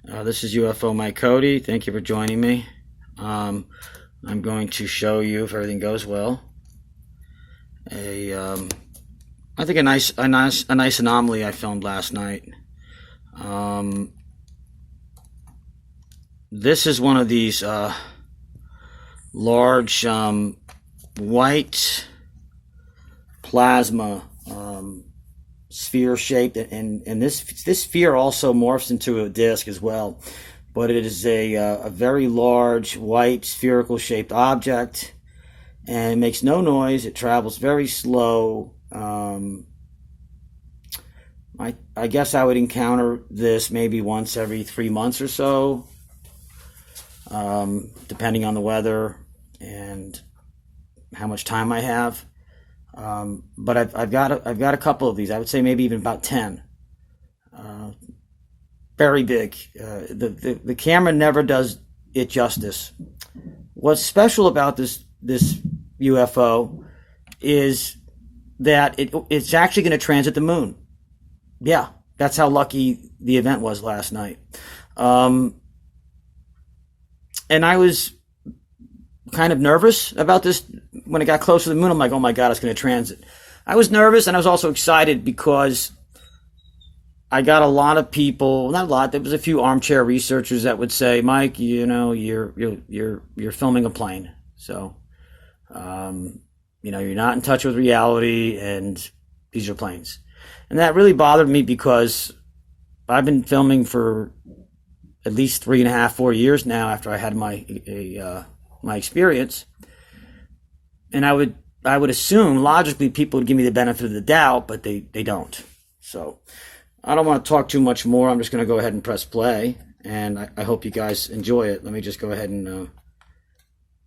This is UFO Mike Cody. Thank you for joining me. I'm going to show you, if everything goes well, I think a nice anomaly I filmed last night. This is one of these large white plasma sphere shaped, and this sphere also morphs into a disc as well, but it is a very large white spherical shaped object, and it makes no noise. It travels very slow. I guess I would encounter this maybe once every 3 months or so, depending on the weather and how much time I have. But I've got a couple of these. I would say maybe even about 10. Very big. The camera never does it justice. What's special about this UFO is that it's actually going to transit the moon. Yeah, that's how lucky the event was last night. And I was kind of nervous about this when it got close to the moon. I'm like, oh my God, it's going to transit. I was nervous, and I was also excited because I got a lot of people, not a lot, there was a few armchair researchers that would say, Mike, you're filming a plane. So, you're not in touch with reality, and these are planes. And that really bothered me because I've been filming for at least 3.5, 4 years now after I had my experience. And I would assume logically people would give me the benefit of the doubt, but they don't. So I don't want to talk too much more. I'm just going to go ahead and press play, and I hope you guys enjoy it. Let me just go ahead and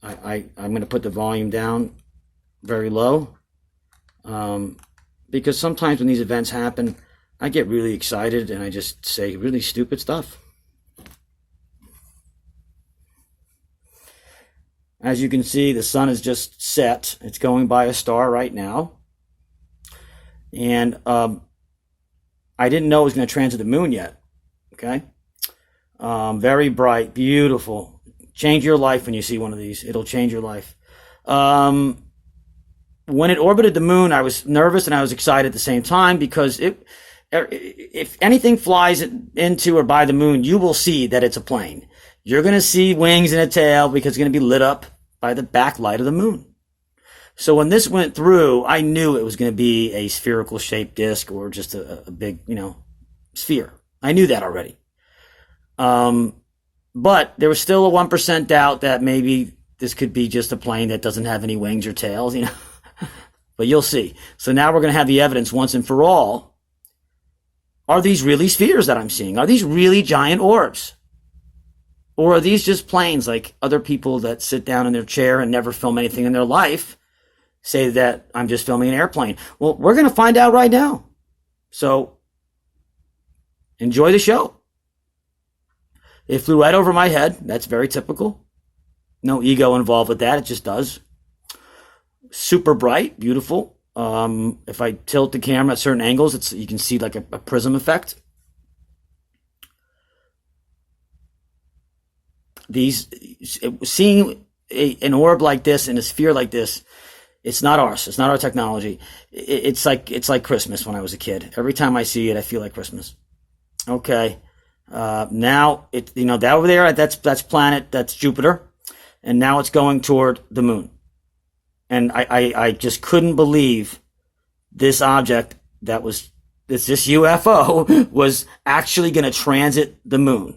I'm going to put the volume down very low, because sometimes when these events happen, I get really excited and I just say really stupid stuff. As you can see, the sun is just set. It's going by a star right now. And I didn't know it was going to transit the moon yet. Okay? Very bright, beautiful. Change your life when you see one of these. It'll change your life. When it orbited the moon, I was nervous and I was excited at the same time, because if anything flies into or by the moon, you will see that it's a plane. You're going to see wings and a tail because it's going to be lit up by the backlight of the moon. So when this went through, I knew it was going to be a spherical shaped disc or just a big, sphere. I knew that already. But there was still a 1% doubt that maybe this could be just a plane that doesn't have any wings or tails, But you'll see. So now we're going to have the evidence once and for all. Are these really spheres that I'm seeing? Are these really giant orbs? Or are these just planes, like other people that sit down in their chair and never film anything in their life say that I'm just filming an airplane? Well, we're going to find out right now. So enjoy the show. It flew right over my head. That's very typical. No ego involved with that. It just does. Super bright, beautiful. If I tilt the camera at certain angles, you can see like a prism effect. Seeing an orb like this and a sphere like this, it's not ours. It's not our technology. It's like Christmas when I was a kid. Every time I see it, I feel like Christmas. Okay. Now that over there, that's planet, that's Jupiter, and now it's going toward the moon. And I just couldn't believe this object that was this UFO was actually going to transit the moon.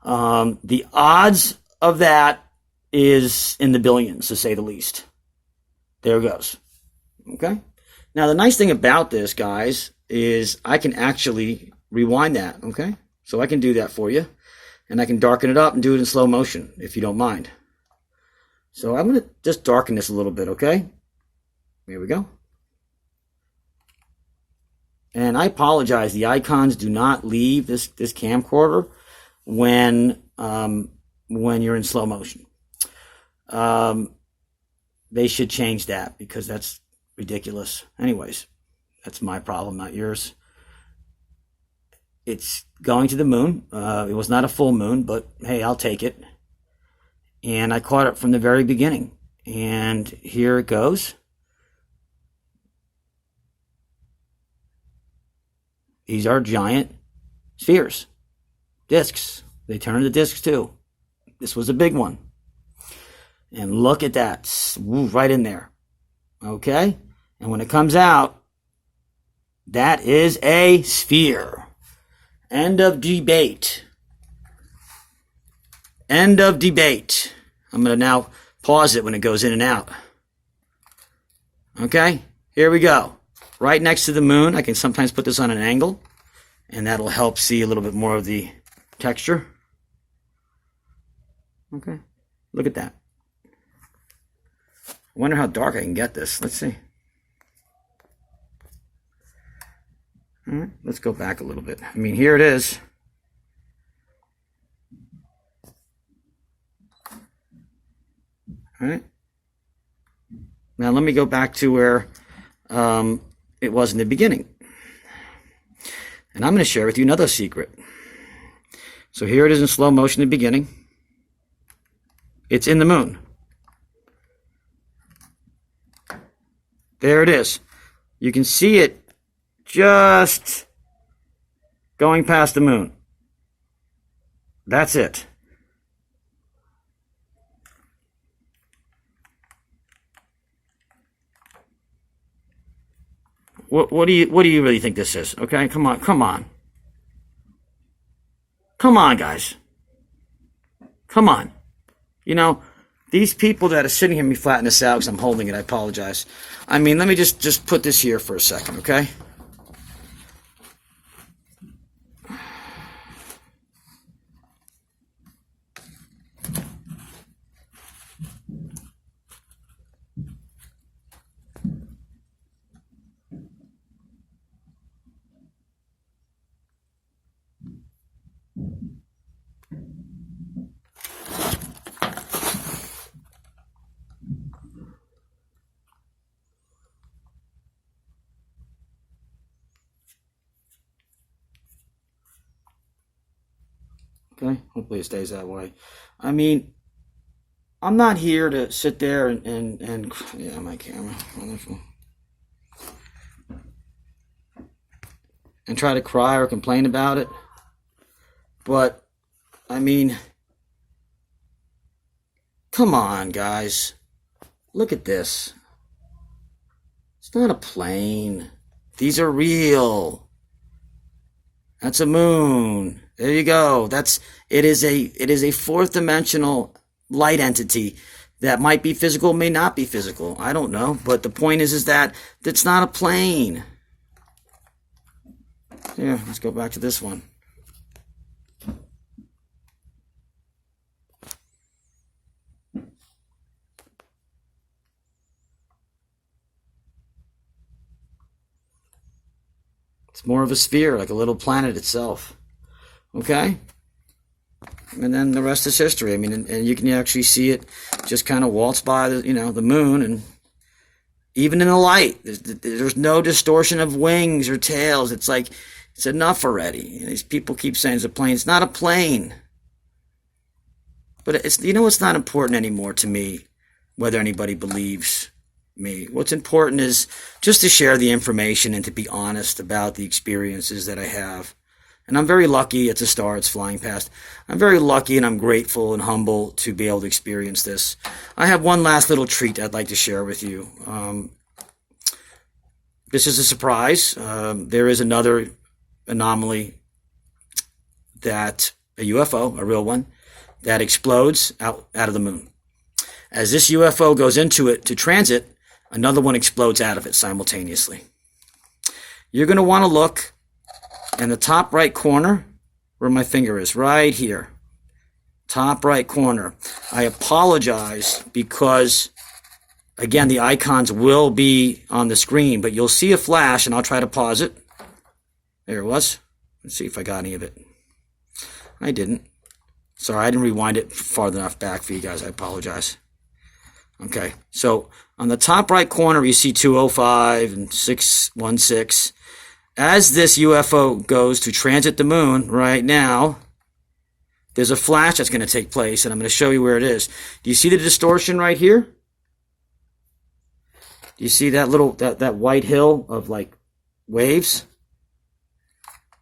The odds of that is in the billions, to say the least. There it goes. Okay. Now, the nice thing about this, guys, is I can actually rewind that. Okay. So I can do that for you, and I can darken it up and do it in slow motion, if you don't mind. So I'm going to just darken this a little bit. Okay. Here we go. And I apologize. The icons do not leave this camcorder when you're in slow motion. They should change that, because that's ridiculous. Anyways, that's my problem, not yours. it's going to the moon. It was not a full moon, but hey, I'll take it. And I caught it from the very beginning. And here it goes. These are giant spheres, discs. They turn into discs too. This was a big one. And look at that, right in there. Okay? And when it comes out, that is a sphere. End of debate. End of debate. I'm going to now pause it when it goes in and out. Okay? Here we go. Right next to the moon. I can sometimes put this on an angle, and that'll help see a little bit more of the texture. Okay? Look at that. I wonder how dark I can get this. Let's see. All right, let's go back a little bit. I mean, here it is. All right. Now let me go back to where it was in the beginning. And I'm going to share with you another secret. So here it is in slow motion in the beginning. It's in the moon. There it is. You can see it just going past the moon. That's it. What do you really think this is? Okay, come on. Come on, guys. Come on. You know, these people that are sitting here, let me flatten this out because I'm holding it. I apologize. I mean, let me just put this here for a second, okay? Okay, hopefully it stays that way. I mean, I'm not here to sit there and yeah, my camera, wonderful, and try to cry or complain about it. But, I mean, come on, guys. Look at this. It's not a plane. These are real. That's a moon. There you go. It is a fourth dimensional light entity that might be physical, may not be physical. I don't know. But the point is that it's not a plane. Yeah, let's go back to this one. It's more of a sphere, like a little planet itself. Okay? And then the rest is history. I mean, and you can actually see it just kind of waltz by the moon, and even in the light, there's no distortion of wings or tails. It's like, it's enough already. These people keep saying it's a plane. It's not a plane. But it's not important anymore to me whether anybody believes me. What's important is just to share the information and to be honest about the experiences that I have. And I'm very lucky. It's a star. It's flying past. I'm very lucky, and I'm grateful and humble to be able to experience this. I have one last little treat I'd like to share with you. This is a surprise. There is another anomaly, that a UFO, a real one, that explodes out of the moon. As this UFO goes into it to transit, another one explodes out of it simultaneously. You're going to want to look in the top right corner where my finger is, right here. Top right corner. I apologize because, again, the icons will be on the screen, but you'll see a flash, and I'll try to pause it. There it was. Let's see if I got any of it. I didn't. Sorry, I didn't rewind it far enough back for you guys. I apologize. Okay, so on the top right corner, you see 205 and 616. As this UFO goes to transit the moon right now, there's a flash that's going to take place, and I'm going to show you where it is. Do you see the distortion right here? Do you see that little, that white hill of like waves?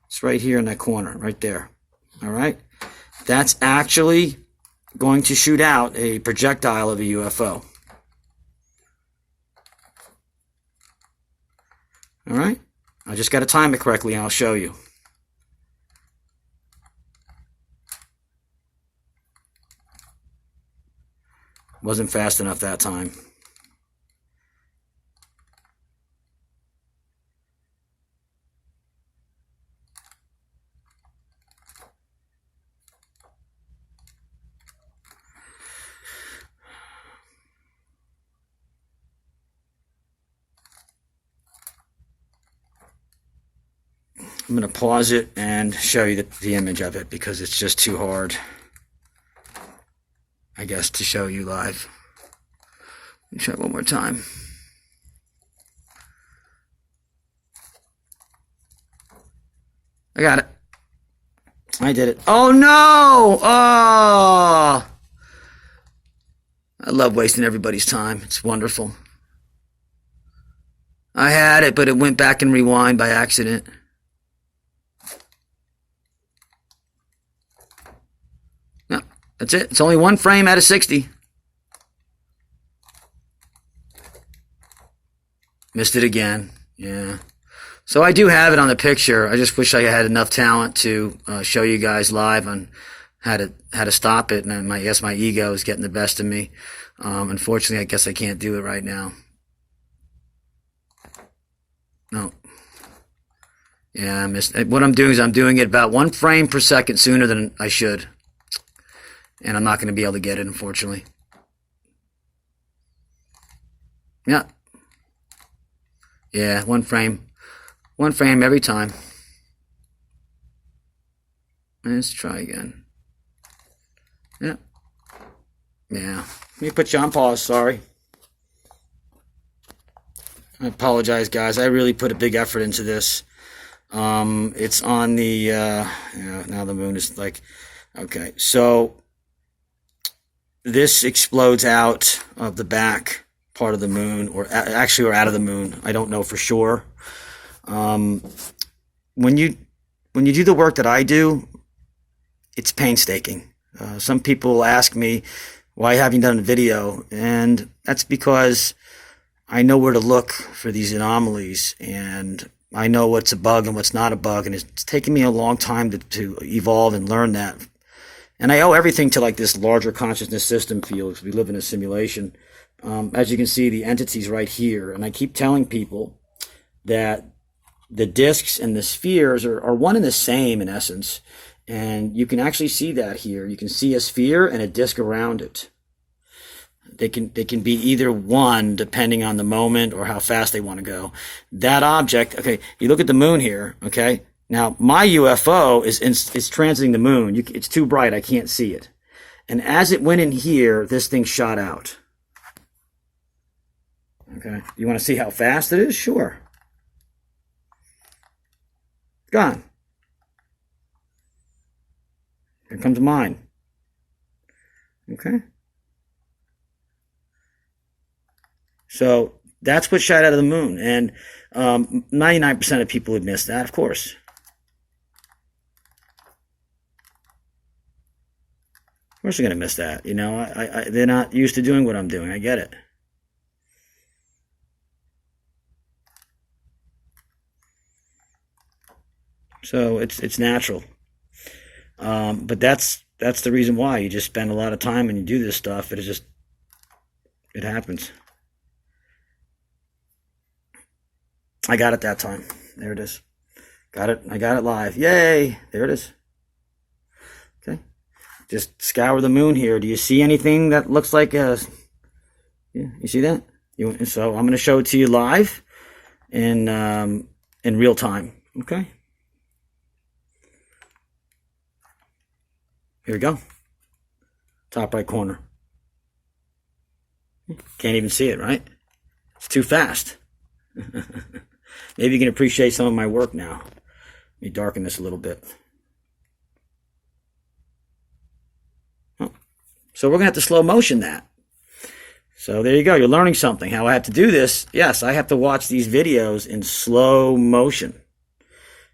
It's right here in that corner, right there. All right? That's actually going to shoot out a projectile of a UFO. All right? I just got to time it correctly, and I'll show you. Wasn't fast enough that time. I'm going to pause it and show you the image of it because it's just too hard, I guess, to show you live. Let me try it one more time. I got it. I did it. Oh no! Oh! I love wasting everybody's time. It's wonderful. I had it, but it went back and rewind by accident. No, that's it. It's only one frame out of 60. Missed it again. Yeah. So I do have it on the picture. I just wish I had enough talent to show you guys live on how to stop it. And I guess my ego is getting the best of me. Unfortunately, I guess I can't do it right now. No. Yeah, I missed it. What I'm doing is I'm doing it about 1 frame per second sooner than I should. And I'm not going to be able to get it, unfortunately. Yeah. Yeah, 1 frame. 1 frame every time. Let's try again. Yeah. Yeah. Let me put you on pause, sorry. I apologize, guys. I really put a big effort into this. It's on the, now the moon is like, okay. So, this explodes out of the back part of the moon, or actually, or out of the moon. I don't know for sure. When you do the work that I do, it's painstaking. Some people ask me, why haven't you done a video? And that's because I know where to look for these anomalies, and I know what's a bug and what's not a bug, and it's taken me a long time to evolve and learn that. And I owe everything to like this larger consciousness system field, because we live in a simulation. As you can see, the entity's right here, and I keep telling people that the disks and the spheres are one and the same in essence. And you can actually see that here. You can see a sphere and a disk around it. They can be either one depending on the moment or how fast they want to go. That object, okay, you look at the moon here, okay? Now, my UFO is transiting the moon. It's too bright, I can't see it. And as it went in here, this thing shot out. Okay, you want to see how fast it is? Sure. Gone. Here comes mine. Okay. So that's what shot out of the moon. And 99% of people would miss that, of course. Of course they're going to miss that. You know, they're not used to doing what I'm doing. I get it. So it's natural. But that's the reason why. You just spend a lot of time and you do this stuff. It happens. I got it that time. There it is. Got it. I got it live. Yay! There it is. Okay. Just scour the moon here. Do you see anything that looks like a... Yeah, you see that? So I'm going to show it to you live in real time. Okay. Here we go. Top right corner. Can't even see it, right? It's too fast. Maybe you can appreciate some of my work now. Let me darken this a little bit. So we're going to have to slow motion that. So there you go. You're learning something. How I have to do this. Yes, I have to watch these videos in slow motion.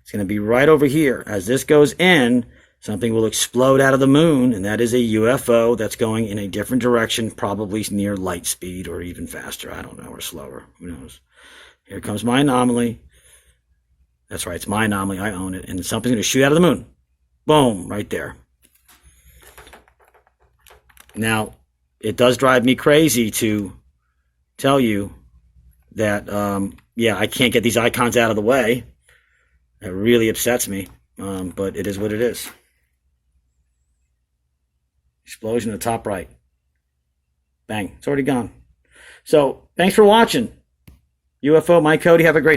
It's going to be right over here. As this goes in, something will explode out of the moon, and that is a UFO that's going in a different direction, probably near light speed or even faster. I don't know, or slower. Who knows? Here comes my anomaly. That's right. It's my anomaly. I own it. And something's going to shoot out of the moon. Boom. Right there. Now, it does drive me crazy to tell you that, I can't get these icons out of the way. It really upsets me, but it is what it is. Explosion in the top right. Bang. It's already gone. So, thanks for watching. UFO, Mike Cody. Have a great night.